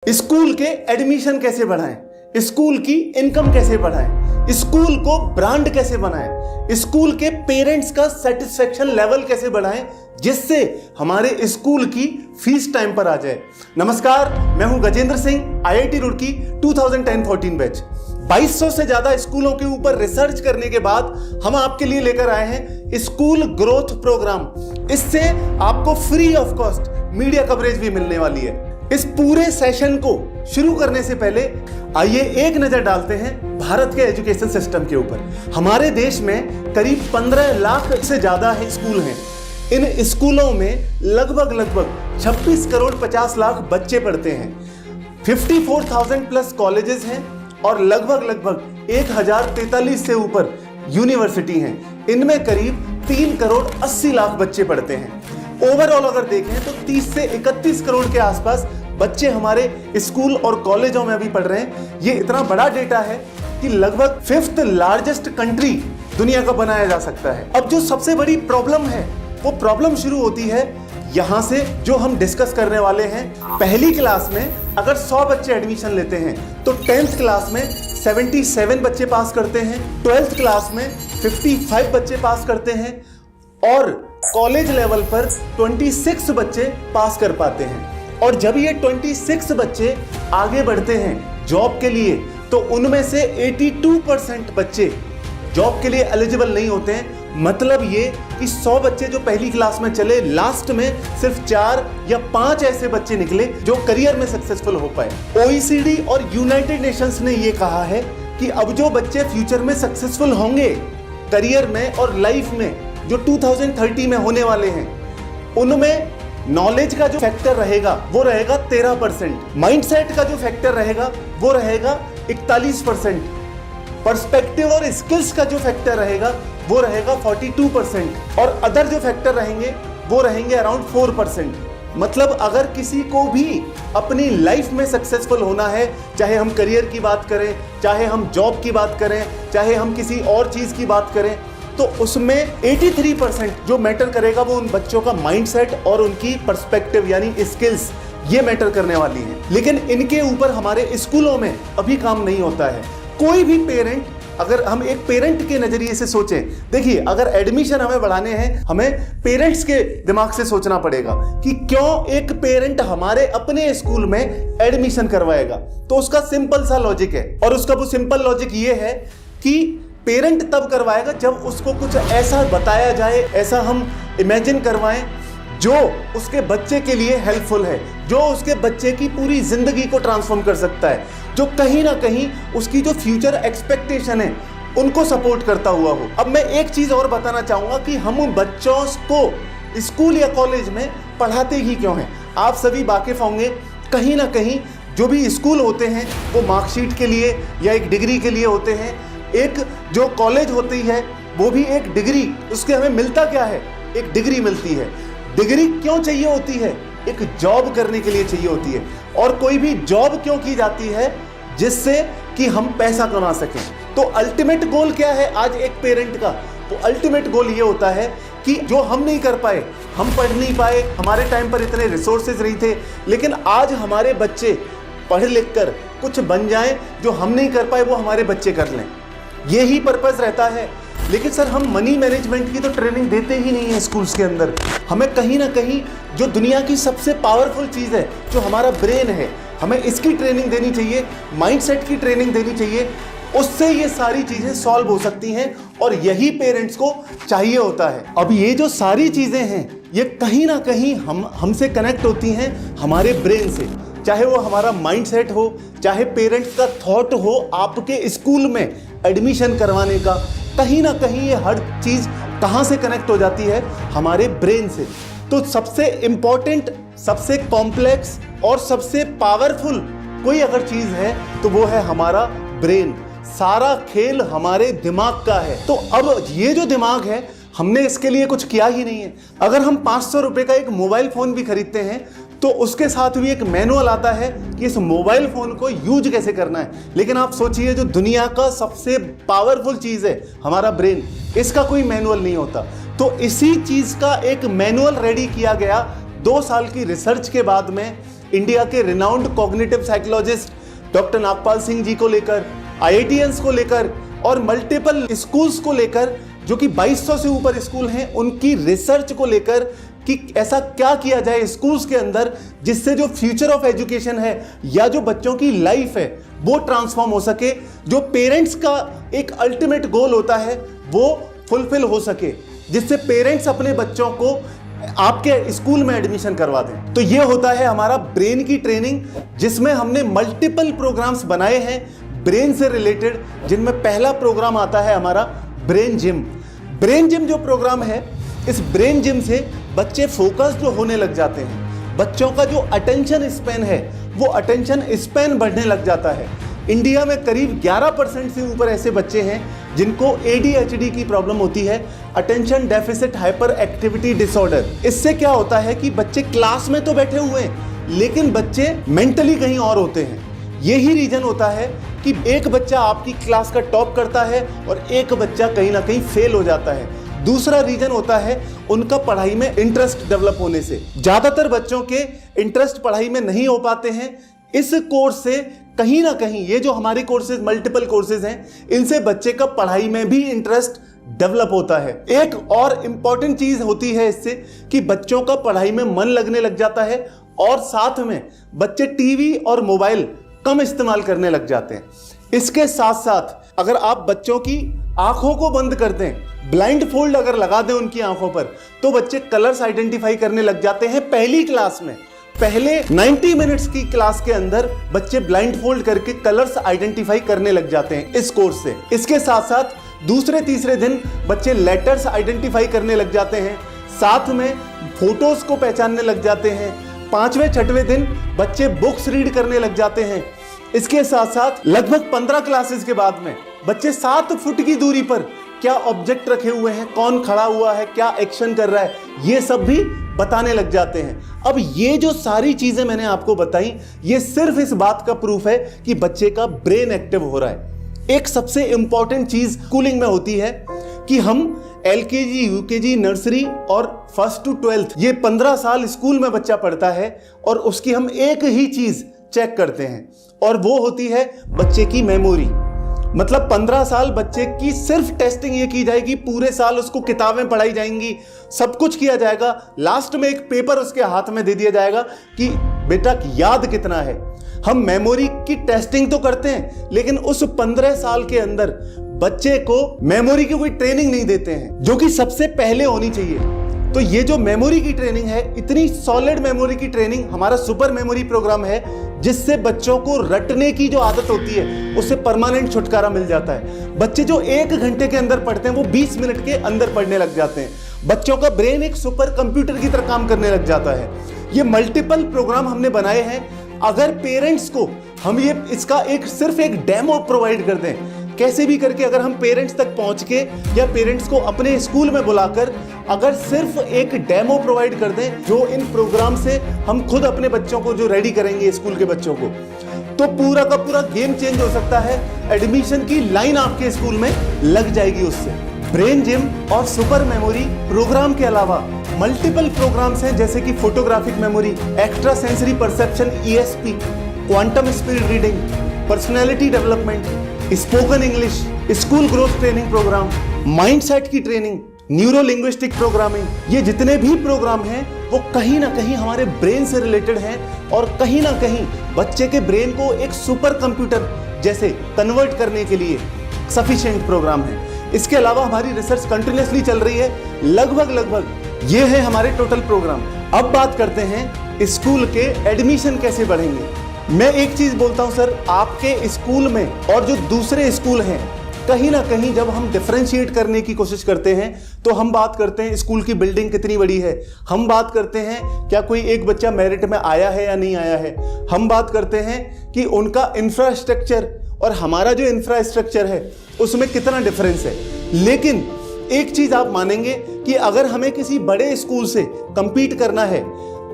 School के admission कैसे बढ़ाएं, स्कूल की इनकम कैसे बढ़ाएं, स्कूल को ब्रांड कैसे बनाएं, स्कूल के पेरेंट्स का सेटिस्फेक्शन लेवल कैसे बढ़ाएं जिससे हमारे स्कूल की फीस टाइम पर आ जाए। नमस्कार, मैं हूं गजेंद्र सिंह, आईआईटी रुड़की 2010-14 बैच। 2200 से ज्यादा स्कूलों के ऊपर रिसर्च करने के बाद हम आपके लिए लेकर आए हैं स्कूल ग्रोथ प्रोग्राम। इससे आपको free of cost media coverage भी मिलने वाली है। इस पूरे सेशन को शुरू करने से पहले आइए एक नजर डालते हैं भारत के एजुकेशन सिस्टम के ऊपर। हमारे देश में करीब 15 लाख से ज्यादा स्कूल हैं। इन स्कूलों में लगभग 26 करोड़ 50 लाख बच्चे पढ़ते हैं। 54,000 प्लस कॉलेजेस हैं और लगभग 1043 से ऊपर यूनिवर्सिटी हैं। इनमें करीब 3 करोड़ 80 लाख बच्चे पढ़ते हैं। ओवरऑल अगर देखें तो 30 से 31 करोड़ के आसपास बच्चे हमारे स्कूल और कॉलेजों में अभी पढ़ रहे हैं। ये इतना बड़ा डेटा है कि लगभग 5th लार्जेस्ट कंट्री दुनिया का बनाया जा सकता है। अब जो सबसे बड़ी प्रॉब्लम है वो प्रॉब्लम शुरू होती है यहां से, जो हम डिस्कस करने वाले हैं। पहली क्लास में अगर 100 बच्चे एडमिशन लेते हैं तो 10th क्लास में 77 बच्चे पास करते हैं, 12th क्लास में 55 बच्चे पास करते हैं और कॉलेज लेवल पर 26 बच्चे पास कर पाते हैं। और जब ये 26 बच्चे आगे बढ़ते हैं जॉब के लिए तो उनमें से 82% बच्चे जॉब के लिए एलिजिबल नहीं होते हैं। मतलब ये कि 100 बच्चे जो पहली क्लास में चले, लास्ट में सिर्फ 4 या 5 ऐसे बच्चे निकले जो करियर में सक्सेसफुल हो पाए। ओईसीडी और यूनाइटेड नेशंस ने ये कहा है कि अब जो बच्चे फ्यूचर में सक्सेसफुल होंगे करियर में और लाइफ में, जो 2030 में होने वाले हैं, उनमें नॉलेज का जो फैक्टर रहेगा वो रहेगा 13%, माइंडसेट का जो फैक्टर रहेगा वो रहेगा 41%, पर्सपेक्टिव और स्किल्स का जो फैक्टर रहेगा वो रहेगा 42% और अदर जो फैक्टर रहेंगे वो रहेंगे अराउंड 4%। मतलब अगर किसी को भी अपनी लाइफ में सक्सेसफुल होना है, चाहे हम करियर की बात करें, चाहे हम जॉब की बात करें, चाहे हम किसी और चीज की बात करें, तो उसमें 83% जो मैटर करेगा वो उन बच्चों का माइंडसेट और उनकी पर्सपेक्टिव यानी स्किल्स, ये मैटर करने वाली है। लेकिन इनके ऊपर हमारे स्कूलों में अभी काम नहीं होता है। कोई भी पेरेंट, अगर हम एक पेरेंट के नजरिए से सोचें, देखिए अगर एडमिशन हमें बढ़ाने हैं, हमें पेरेंट्स के दिमाग से सोचना पड़ेगा कि क्यों एक पेरेंट हमारे अपने स्कूल में एडमिशन करवाएगा। तो उसका सिंपल सा लॉजिक है, और उसका वो सिंपल लॉजिक ये है कि पेरेंट तब करवाएगा जब उसको कुछ ऐसा बताया जाए, ऐसा हम इमेजिन करवाएं जो उसके बच्चे के लिए हेल्पफुल है, जो उसके बच्चे की पूरी जिंदगी को ट्रांसफॉर्म कर सकता है, जो कहीं ना कहीं उसकी जो फ्यूचर एक्सपेक्टेशन है उनको सपोर्ट करता हुआ हो। अब मैं एक चीज और बताना चाहूंगा कि हम बच्चों को स्कूल या कॉलेज में पढ़ाते ही क्यों हैं। आप सभी वाकिफ होंगे, कहीं ना कहीं जो भी स्कूल होते हैं वो मार्कशीट के लिए या एक डिग्री के लिए होते हैं। एक जो कॉलेज होती है वो भी एक डिग्री, उसके हमें मिलता क्या है, एक डिग्री मिलती है। डिग्री क्यों चाहिए होती है, एक जॉब करने के लिए चाहिए होती है। और कोई भी जॉब क्यों की जाती है, जिससे कि हम पैसा कमा सकें। तो अल्टीमेट गोल क्या है आज एक पेरेंट का, तो अल्टीमेट गोल ये होता है कि जो हम नहीं कर पाए, हम पढ़ नहीं पाए, हमारे टाइम पर इतने रिसोर्सेज नहीं थे, लेकिन आज हमारे बच्चे पढ़ लिख कर कुछ बन जाएं, जो हम नहीं कर पाए वो हमारे बच्चे कर लें। यही पर्पस रहता है। लेकिन सर हम मनी मैनेजमेंट की तो ट्रेनिंग देते ही नहीं है स्कूल्स के अंदर। हमें कहीं ना कहीं जो दुनिया की सबसे पावरफुल चीज़ है, जो हमारा ब्रेन है, हमें इसकी ट्रेनिंग देनी चाहिए, माइंडसेट की ट्रेनिंग देनी चाहिए। उससे ये सारी चीज़ें सॉल्व हो सकती हैं और यही पेरेंट्स को चाहिए होता है। अब ये जो सारी चीज़ें हैं ये कहीं ना कहीं हमसे कनेक्ट होती हैं हमारे ब्रेन से। चाहे वो हमारा माइंडसेट हो, चाहे पेरेंट्स का थॉट हो आपके स्कूल में एडमिशन करवाने का, कहीं ना कहीं ये हर चीज कहां से कनेक्ट हो जाती है, हमारे ब्रेन से। तो सबसे इंपॉर्टेंट, सबसे कॉम्प्लेक्स और सबसे पावरफुल कोई अगर चीज है तो वो है हमारा ब्रेन। सारा खेल हमारे दिमाग का है। तो अब ये जो दिमाग है, हमने इसके लिए कुछ किया ही नहीं है। अगर हम 500 रुपए का एक मोबाइल फोन भी खरीदते हैं तो उसके साथ भी एक मैनुअल आता है कि इस मोबाइल फोन को यूज कैसे करना है। लेकिन आप सोचिए जो दुनिया का सबसे पावरफुल चीज है हमारा ब्रेन, इसका कोई मैनुअल नहीं होता। तो इसी चीज का एक मैनुअल रेडी किया गया 2 साल की रिसर्च के बाद में इंडिया के renowned cognitive psychologist doctor Nagpal Singh ji को लेकर, IITians को लेकर और मल्टीपल स्कूल्स को लेकर, जो कि 2200 से ऊपर स्कूल हैं, उनकी रिसर्च को लेकर कि ऐसा क्या किया जाए स्कूल्स के अंदर जिससे जो फ्यूचर ऑफ एजुकेशन है या जो बच्चों की लाइफ है वो ट्रांसफॉर्म हो सके, जो पेरेंट्स का एक अल्टीमेट गोल होता है वो फुलफिल हो सके, जिससे पेरेंट्स अपने बच्चों को आपके स्कूल में एडमिशन करवा दें। तो ये होता है हमारा ब्रेन की ट्रेनिंग, जिसमें हमने मल्टीपल प्रोग्राम्स बनाए हैं ब्रेन से रिलेटेड, जिनमें पहला प्रोग्राम आता है हमारा ब्रेन जिम। ब्रेन जिम जो प्रोग्राम है, इस ब्रेन जिम से बच्चे फोकस्ड होने लग जाते हैं। बच्चों का जो अटेंशन स्पैन है वो अटेंशन स्पैन बढ़ने लग जाता है। इंडिया में करीब 11% से ऊपर ऐसे बच्चे हैं जिनको ADHD की प्रॉब्लम होती है, attention deficit hyper activity disorder. इससे क्या होता है कि बच्चे क्लास में तो बैठे हुए हैं लेकिन बच्चे मेंटली कहीं और होते हैं। यही रीजन होता है कि एक बच्चा आपकी क्लास का टॉप करता है और एक बच्चा कहीं ना कहीं फेल हो जाता है। दूसरा रीजन होता है उनका पढ़ाई में इंटरेस्ट डेवलप होने से। ज्यादातर बच्चों के इंटरेस्ट पढ़ाई में नहीं हो पाते हैं। इस कोर्स से कहीं ना कहीं ये जो हमारे कोर्सेज मल्टीपल कोर्सेज हैं, इनसे बच्चे का पढ़ाई में भी इंटरेस्ट डेवलप होता है। एक और इंपॉर्टेंट चीज होती है इससे कि बच्चों का पढ़ाई में मन लगने लग जाता है और साथ में बच्चे टीवी और मोबाइल कम इस्तेमाल करने लग जाते हैं। इसके साथ साथ अगर आप बच्चों की आंखों को बंद कर दें, ब्लाइंड फोल्ड अगर लगा दें उनकी आंखों पर, तो बच्चे कलर्स आइडेंटिफाई करने लग जाते हैं पहली क्लास में। पहले 90 मिनट्स की क्लास के अंदर बच्चे ब्लाइंड फोल्ड करके कलर्स आइडेंटिफाई करने लग जाते हैं इस कोर्स से। इसके साथ साथ दूसरे तीसरे दिन बच्चे लेटर्स आइडेंटिफाई करने लग जाते हैं, साथ में फोटोज को पहचानने लग जाते हैं। 5वें 6वें दिन बच्चे बुक्स रीड करने लग जाते हैं। इसके साथ साथ लगभग 15 क्लासेस के बाद में बच्चे 7 फुट की दूरी पर क्या ऑब्जेक्ट रखे हुए हैं, कौन खड़ा हुआ है, क्या एक्शन कर रहा है, ये सब भी बताने लग जाते हैं। अब ये जो सारी चीजें मैंने आपको बताई, ये सिर्फ इस बात का प्रूफ है कि बच्चे का ब्रेन एक्टिव हो रहा है। एक सबसे इंपॉर्टेंट चीज स्कूलिंग में होती है कि हम LKG, UKG, नर्सरी और 1st to 12th, ये 15 साल स्कूल में बच्चा पढ़ता है और उसकी हम एक ही चीज चेक करते हैं और वो होती है बच्चे की मेमोरी। मतलब 15 साल बच्चे की सिर्फ टेस्टिंग ये की जाएगी, पूरे साल उसको किताबें पढ़ाई जाएंगी, सब कुछ किया जाएगा, लास्ट में एक पेपर उसके हाथ में दे दिया जाएगा कि बेटा याद कितना है। हम मेमोरी की टेस्टिंग तो करते हैं लेकिन उस 15 साल के अंदर बच्चे को मेमोरी की कोई ट्रेनिंग नहीं देते हैं, जो कि सबसे पहले होनी चाहिए। तो ये जो मेमोरी की ट्रेनिंग है, इतनी सॉलिड मेमोरी की ट्रेनिंग हमारा सुपर मेमोरी प्रोग्राम है, जिससे बच्चों को रटने की जो आदत होती है उससे परमानेंट छुटकारा मिल जाता है। बच्चे जो 1 घंटे के अंदर पढ़ते हैं वो 20 मिनट के अंदर पढ़ने लग जाते हैं। बच्चों का ब्रेन एक सुपर कंप्यूटर की तरह काम करने लग जाता है। ये मल्टीपल प्रोग्राम हमने बनाए हैं। अगर पेरेंट्स को हम ये इसका सिर्फ एक डेमो प्रोवाइड कर दें, कैसे भी करके अगर हम पेरेंट्स तक पहुंच के या पेरेंट्स को अपने स्कूल में बुलाकर अगर सिर्फ एक डेमो प्रोवाइड कर दें, जो इन प्रोग्राम से हम खुद अपने बच्चों को जो रेडी करेंगे स्कूल के बच्चों को, तो पूरा का पूरा गेम चेंज हो सकता है। एडमिशन की लाइन आपके स्कूल में लग जाएगी उससे। ब्रेन जिम और सुपर मेमोरी प्रोग्राम के अलावा मल्टीपल प्रोग्राम्स हैं, जैसे कि photographic memory, extra sensory perception ESP, quantum speed reading, personality development, spoken English, school growth training programme, mindset की ट्रेनिंग, न्यूरो लिंग्विस्टिक प्रोग्रामिंग, ये जितने भी प्रोग्राम हैं वो कहीं ना कहीं हमारे ब्रेन से रिलेटेड हैं और कहीं ना कहीं बच्चे के ब्रेन को एक सुपर कंप्यूटर जैसे कन्वर्ट करने के लिए सफिशिएंट प्रोग्राम है। इसके अलावा हमारी रिसर्च कंटिन्यूसली चल रही है। लगभग ये है हमारे टोटल प्रोग्राम। अब बात करते हैं स्कूल के एडमिशन कैसे बढ़ेंगे। मैं एक चीज बोलता हूं सर, आपके स्कूल में और जो दूसरे स्कूल हैं, कहीं ना कहीं जब हम डिफरेंशिएट करने की कोशिश करते हैं तो हम बात करते हैं स्कूल की बिल्डिंग कितनी बड़ी है, हम बात करते हैं क्या कोई एक बच्चा मेरिट में आया है या नहीं आया है, हम बात करते हैं कि उनका इंफ्रास्ट्रक्चर और हमारा जो इंफ्रास्ट्रक्चर है उसमें कितना डिफरेंस है। लेकिन एक चीज आप मानेंगे कि अगर हमें किसी बड़े स्कूल से कंपीट करना है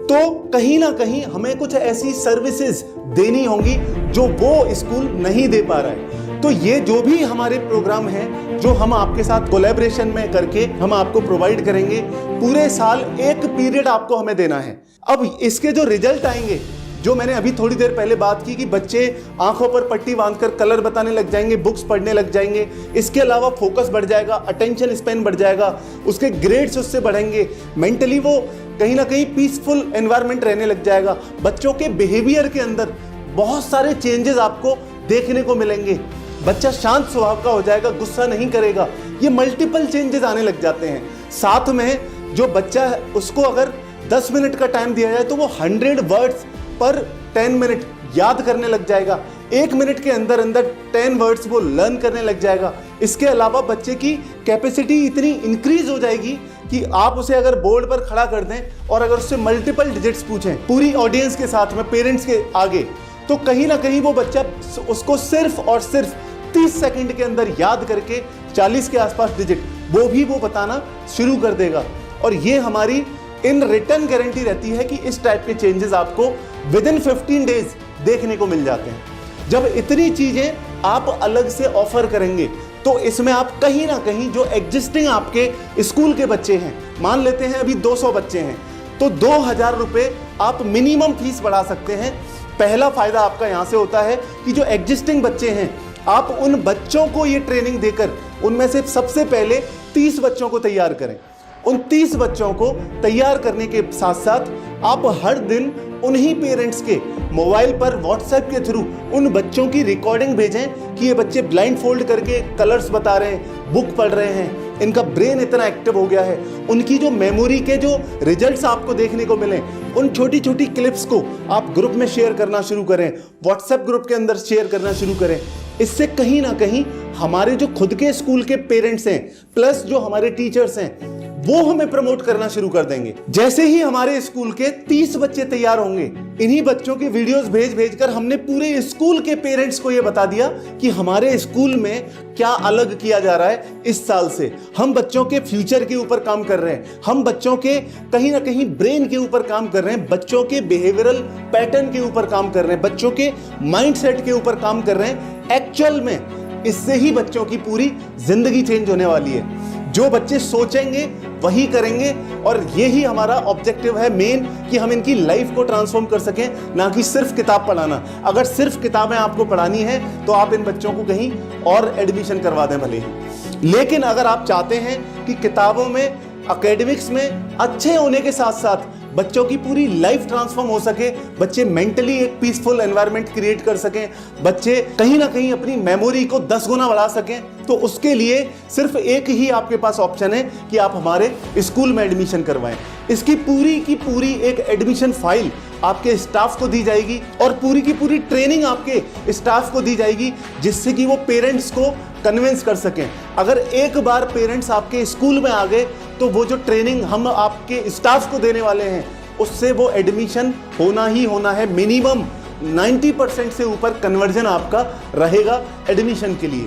तो कहीं ना कहीं हमें कुछ ऐसी सर्विसेज देनी होंगी जो वो स्कूल नहीं दे पा रहा है। तो ये जो भी हमारे प्रोग्राम हैं जो हम आपके साथ कोलैबोरेशन में करके हम आपको प्रोवाइड करेंगे, पूरे साल एक पीरियड आपको हमें देना है। अब इसके जो रिजल्ट आएंगे जो मैंने अभी थोड़ी देर पहले बात की कि बच्चे आंखों पर पट्टी बांधकर कलर बताने लग जाएंगे, बुक्स पढ़ने लग जाएंगे। इसके अलावा फोकस बढ़ जाएगा, अटेंशन स्पैन बढ़ जाएगा, उसके ग्रेड्स उससे बढ़ेंगे, मेंटली वो कहीं ना कहीं पीसफुल एनवायरनमेंट रहने लग जाएगा। बच्चों के बिहेवियर के अंदर बहुत सारे चेंजेस आपको देखने को मिलेंगे। बच्चा शांत स्वभाव का हो जाएगा, गुस्सा नहीं करेगा। ये मल्टीपल चेंजेस आने लग जाते हैं। साथ में जो बच्चा है उसको अगर 10 मिनट का टाइम दिया जाए तो वो 100 वर्ड्स पर 10 मिनट याद करने लग जाएगा। 1 मिनट के अंदर अंदर 10 वर्ड्स वो लर्न करने लग जाएगा। इसके अलावा बच्चे की कैपेसिटी इतनी इंक्रीज हो जाएगी कि आप उसे अगर बोर्ड पर खड़ा कर दें और अगर उससे मल्टीपल डिजिट्स पूछें पूरी ऑडियंस के साथ में, पेरेंट्स के आगे, तो कहीं ना कहीं वो बच्चा उसको सिर्फ और सिर्फ 30 सेकंड के अंदर याद करके 40 के आसपास डिजिट वो बताना शुरू कर देगा। और ये हमारी इन रिटर्न गारंटी रहती है कि इस टाइप के चेंजेस आपको विद इन 15 डेज देखने को मिल जाते हैं। जब इतनी चीजें आप अलग से ऑफर करेंगे तो इसमें आप कहीं ना कहीं जो एग्जिस्टिंग आपके स्कूल के बच्चे हैं, मान लेते हैं अभी 200 बच्चे हैं, तो 2000 रुपए आप मिनिमम फीस बढ़ा सकते हैं। पहला फायदा आपका यहां से होता है कि जो एग्जिस्टिंग बच्चे हैं, आप उन बच्चों को ये ट्रेनिंग देकर उनमें से सबसे पहले 30 बच्चों को तैयार करें। उन 30 बच्चों को तैयार करने के साथ साथ आप हर दिन उन्हीं पेरेंट्स के मोबाइल पर व्हाट्सएप के थ्रू उन बच्चों की रिकॉर्डिंग भेजें कि ये बच्चे ब्लाइंड फोल्ड करके कलर्स बता रहे हैं, बुक पढ़ रहे हैं, इनका ब्रेन इतना एक्टिव हो गया है। उनकी जो मेमोरी के जो रिजल्ट्स आपको देखने को मिले, उन छोटी छोटी क्लिप्स को आप ग्रुप में शेयर करना शुरू करें, व्हाट्सएप ग्रुप के अंदर शेयर करना शुरू करें। इससे कहीं ना कहीं हमारे जो खुद के स्कूल के पेरेंट्स हैं प्लस जो हमारे टीचर्स हैं वो हमें प्रमोट करना शुरू कर देंगे। जैसे ही हमारे स्कूल के 30 बच्चे तैयार होंगे, इन्हीं बच्चों की वीडियोस भेज कर हमने पूरे स्कूल के पेरेंट्स को ये बता दिया कि हमारे स्कूल में क्या अलग किया जा रहा है। इस साल से हम बच्चों के फ्यूचर के ऊपर काम कर रहे हैं, हम बच्चों के कहीं ना कहीं ब्रेन के ऊपर काम कर रहे हैं, बच्चों के बिहेवियरल पैटर्न के ऊपर काम कर रहे हैं, बच्चों के माइंडसेट के ऊपर काम कर रहे हैं। एक्चुअल में इससे ही बच्चों की पूरी जिंदगी चेंज होने वाली है। जो बच्चे सोचेंगे वही करेंगे, और यही हमारा ऑब्जेक्टिव है मेन, कि हम इनकी लाइफ को ट्रांसफॉर्म कर सकें, ना कि सिर्फ किताब पढ़ाना। अगर सिर्फ किताबें आपको पढ़ानी है तो आप इन बच्चों को कहीं और एडमिशन करवा दें भले ही। लेकिन अगर आप चाहते हैं कि किताबों में, एकेडमिक्स में अच्छे होने के साथ साथ बच्चों की पूरी लाइफ ट्रांसफॉर्म हो सके, बच्चे मेंटली एक पीसफुल एनवायरनमेंट क्रिएट कर सकें, बच्चे कहीं ना कहीं अपनी मेमोरी को 10 गुना बढ़ा सकें, तो उसके लिए सिर्फ एक ही आपके पास ऑप्शन है कि आप हमारे स्कूल में एडमिशन करवाएं। इसकी पूरी की पूरी एक एडमिशन फाइल आपके स्टाफ को दी जाएगी और पूरी की पूरी ट्रेनिंग आपके स्टाफ को दी जाएगी, जिससे कि वो पेरेंट्स को कन्विंस कर सकें। अगर एक बार पेरेंट्स आपके स्कूल में आ गए तो वो जो ट्रेनिंग हम आपके स्टाफ को देने वाले हैं उससे वो एडमिशन होना ही होना है। मिनिमम 90% से ऊपर कन्वर्जन आपका रहेगा एडमिशन के लिए।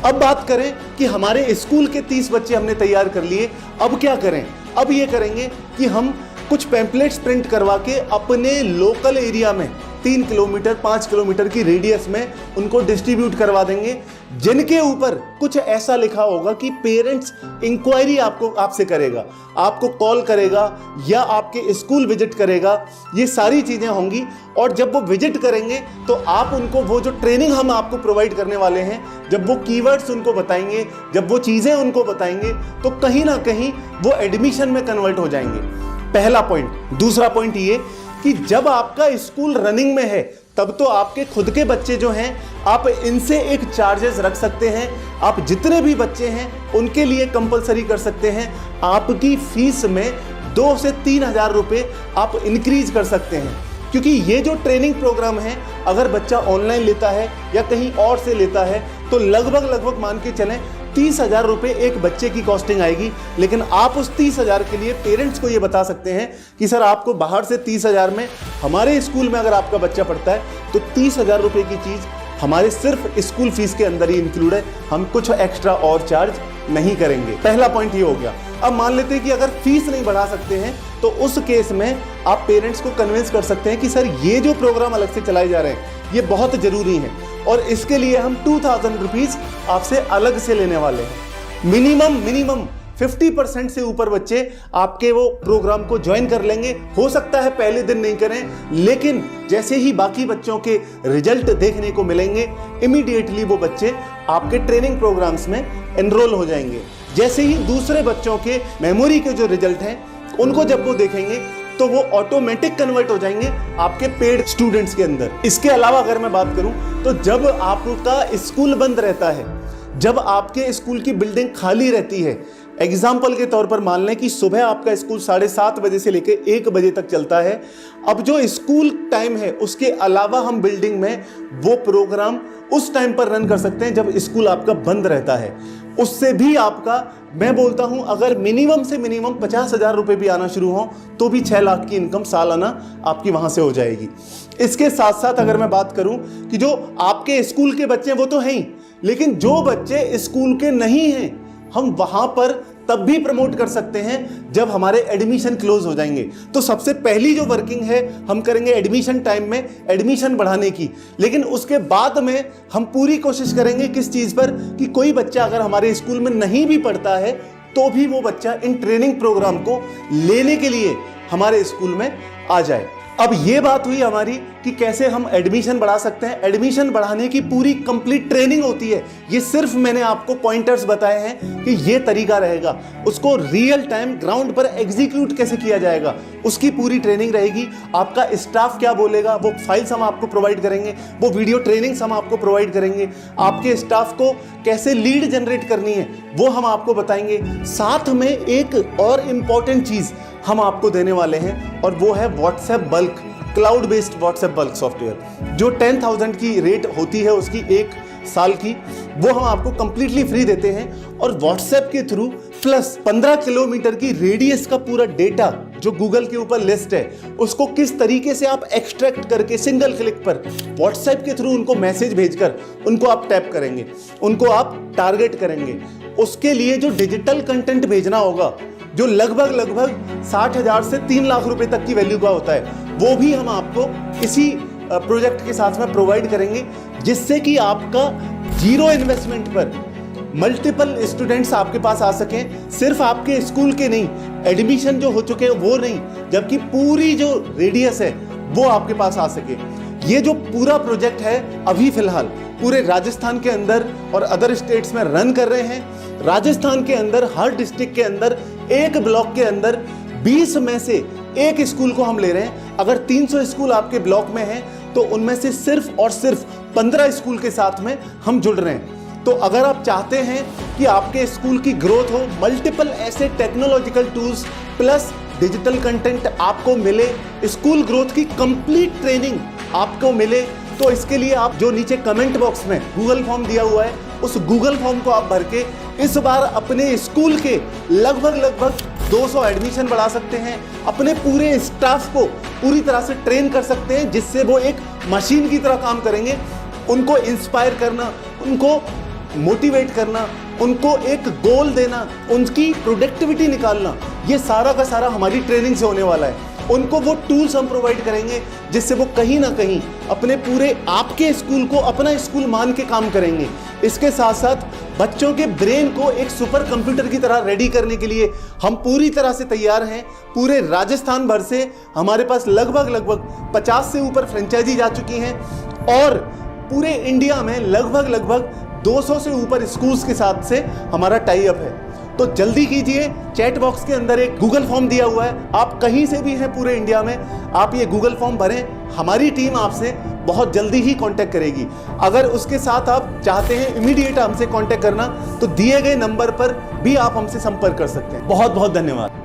अब बात करें कि हमारे स्कूल के 30 बच्चे हमने तैयार कर लिए, अब क्या करें? अब ये करेंगे कि हम कुछ पैम्पलेट्स प्रिंट करवा के अपने लोकल एरिया में 3 किलोमीटर 5 किलोमीटर की रेडियस में उनको डिस्ट्रीब्यूट करवा देंगे, जिनके ऊपर कुछ ऐसा लिखा होगा कि पेरेंट्स इंक्वायरी आपसे करेगा, आपको कॉल करेगा या आपके स्कूल विजिट करेगा। ये सारी चीज़ें होंगी, और जब वो विजिट करेंगे तो आप उनको वो जो ट्रेनिंग हम आपको प्रोवाइड करने वाले हैं, जब वो कीवर्ड्स उनको बताएंगे, जब वो चीज़ें उनको बताएंगे, तो कहीं ना कहीं वो एडमिशन में कन्वर्ट हो जाएंगे। पहला पॉइंट। दूसरा पॉइंट ये कि जब आपका स्कूल रनिंग में है तब तो आपके खुद के बच्चे जो हैं, आप इनसे एक चार्जेस रख सकते हैं। आप जितने भी बच्चे हैं उनके लिए कंपलसरी कर सकते हैं। आपकी फीस में 2 से 3 हज़ार रुपये आप इंक्रीज कर सकते हैं, क्योंकि ये जो ट्रेनिंग प्रोग्राम है, अगर बच्चा ऑनलाइन लेता है या कहीं और से लेता है तो लगभग मान के चलें 30,000 रुपये एक बच्चे की कॉस्टिंग आएगी। लेकिन आप उस 30,000 के लिए पेरेंट्स को ये बता सकते हैं कि सर आपको बाहर से 30,000 में, हमारे स्कूल में अगर आपका बच्चा पढ़ता है तो 30,000 रुपये की चीज़ हमारे सिर्फ स्कूल फीस के अंदर ही इंक्लूड है, हम कुछ एक्स्ट्रा और चार्ज नहीं करेंगे। पहला पॉइंट ये हो गया। अब मान लेते हैं कि अगर फीस नहीं बढ़ा सकते हैं तो उस केस में आप पेरेंट्स को कन्विंस कर सकते हैं कि सर ये जो प्रोग्राम अलग से चलाए जा रहे हैं ये बहुत ज़रूरी है, और इसके लिए हम 2,000 रुपीज़ आपसे अलग से लेने वाले हैं। मिनिमम 50% से ऊपर बच्चे आपके वो प्रोग्राम को ज्वाइन कर लेंगे। हो सकता है पहले दिन नहीं करें, लेकिन जैसे ही बाकी बच्चों के रिजल्ट देखने को मिलेंगे, इमीडिएटली वो बच्चे आपके ट्रेनिंग प्रोग्राम्स में एनरोल हो जाएंगे। जैसे ही दूसरे बच्चों के मेमोरी के जो रिजल्ट हैं उनको जब वो देखेंगे तो वो ऑटोमेटिक कन्वर्ट हो जाएंगे आपके पेड स्टूडेंट्स के अंदर। इसके अलावा अगर मैं बात करूं तो जब आपका स्कूल बंद रहता है, जब आपके स्कूल की बिल्डिंग खाली रहती है, एग्जाम्पल के तौर पर मान लें कि सुबह आपका स्कूल 7:30 बजे से लेकर 1 बजे तक चलता है। अब जो स्कूल टाइम है उसके अलावा हम बिल्डिंग में वो प्रोग्राम उस टाइम पर रन कर सकते हैं जब स्कूल आपका बंद रहता है। उससे भी आपका, मैं बोलता हूं, अगर मिनिमम से मिनिमम 50,000 रुपए भी आना शुरू हो तो भी 6 लाख की इनकम सालाना आपकी वहां से हो जाएगी। इसके साथ साथ अगर मैं बात करूं कि जो आपके स्कूल के बच्चे वो तो हैं ही, लेकिन जो बच्चे स्कूल के नहीं हैं हम वहां पर तब भी प्रमोट कर सकते हैं जब हमारे एडमिशन क्लोज हो जाएंगे। तो सबसे पहली जो वर्किंग है हम करेंगे एडमिशन टाइम में एडमिशन बढ़ाने की, लेकिन उसके बाद में हम पूरी कोशिश करेंगे किस चीज़ पर कि कोई बच्चा अगर हमारे स्कूल में नहीं भी पढ़ता है तो भी वो बच्चा इन ट्रेनिंग प्रोग्राम को लेने के लिए हमारे स्कूल में आ जाए। अब ये बात हुई हमारी कि कैसे हम एडमिशन बढ़ा सकते हैं। एडमिशन बढ़ाने की पूरी कंप्लीट ट्रेनिंग होती है। ये सिर्फ मैंने आपको पॉइंटर्स बताए हैं कि ये तरीका रहेगा, उसको रियल टाइम ग्राउंड पर एग्जीक्यूट कैसे किया जाएगा उसकी पूरी ट्रेनिंग रहेगी। आपका स्टाफ क्या बोलेगा वो फाइल्स हम आपको प्रोवाइड करेंगे, वो वीडियो ट्रेनिंग्स हम आपको प्रोवाइड करेंगे। आपके स्टाफ को कैसे लीड जनरेट करनी है वो हम आपको बताएंगे। साथ में एक और इम्पॉर्टेंट चीज़ हम आपको देने वाले हैं और वो है WhatsApp bulk, cloud based WhatsApp bulk software. जो 10,000 की रेट होती है उसकी 1 साल की, वो हम आपको कंप्लीटली फ्री देते हैं। और व्हाट्सएप के थ्रू प्लस 15 किलोमीटर की रेडियस का पूरा डेटा जो गूगल के ऊपर लिस्ट है उसको किस तरीके से आप एक्सट्रैक्ट करके सिंगल क्लिक पर व्हाट्सएप के थ्रू उनको मैसेज भेजकर उनको आप टैप करेंगे, उनको आप टारगेट करेंगे। उसके लिए जो डिजिटल कंटेंट भेजना होगा जो लगभग 60,000 से 3 लाख रुपए तक की वैल्यू का होता है, वो भी हम आपको इसी प्रोजेक्ट के साथ में प्रोवाइड करेंगे, जिससे कि आपका जीरो इन्वेस्टमेंट पर मल्टीपल स्टूडेंट्स आपके पास आ सकें। सिर्फ आपके स्कूल के नहीं, एडमिशन जो हो चुके हैं वो नहीं, जबकि पूरी जो रेडियस है वो आपके पास आ सके। ये जो पूरा प्रोजेक्ट है अभी फिलहाल पूरे राजस्थान के अंदर और अदर स्टेट्स में रन कर रहे हैं। राजस्थान के अंदर हर डिस्ट्रिक्ट के अंदर एक ब्लॉक के अंदर 20 में से एक स्कूल को हम ले रहे हैं। अगर 300 स्कूल आपके ब्लॉक में हैं तो उनमें से सिर्फ और सिर्फ 15 स्कूल के साथ में हम जुड़ रहे हैं। तो अगर आप चाहते हैं कि आपके स्कूल की ग्रोथ हो, मल्टीपल ऐसे technological tools plus digital content आपको मिले, स्कूल ग्रोथ की कंप्लीट ट्रेनिंग आपको मिले, तो इसके लिए आप जो नीचे कमेंट बॉक्स में गूगल फॉर्म दिया हुआ है उस गूगल फॉर्म को आप भर के इस बार अपने स्कूल के लगभग 200 एडमिशन बढ़ा सकते हैं। अपने पूरे स्टाफ को पूरी तरह से ट्रेन कर सकते हैं, जिससे वो एक मशीन की तरह काम करेंगे। उनको इंस्पायर करना, उनको मोटिवेट करना, उनको एक गोल देना, उनकी प्रोडक्टिविटी निकालना, ये सारा का सारा हमारी ट्रेनिंग से होने वाला है। उनको वो टूल्स हम प्रोवाइड करेंगे जिससे वो कहीं ना कहीं अपने पूरे आपके स्कूल को अपना स्कूल मान के काम करेंगे। इसके साथ साथ बच्चों के ब्रेन को एक सुपर कंप्यूटर की तरह रेडी करने के लिए हम पूरी तरह से तैयार हैं। पूरे राजस्थान भर से हमारे पास लगभग 50 से ऊपर फ्रेंचाइजी जा चुकी हैं और पूरे इंडिया में लगभग 200 से ऊपर स्कूल्स के साथ से हमारा टाई अप है। तो जल्दी कीजिए, चैट बॉक्स के अंदर एक गूगल फॉर्म दिया हुआ है, आप कहीं से भी हैं पूरे इंडिया में, आप ये गूगल फॉर्म भरें, हमारी टीम आपसे बहुत जल्दी ही कांटेक्ट करेगी। अगर उसके साथ आप चाहते हैं इमीडिएट हमसे कांटेक्ट करना तो दिए गए नंबर पर भी आप हमसे संपर्क कर सकते हैं। बहुत बहुत धन्यवाद।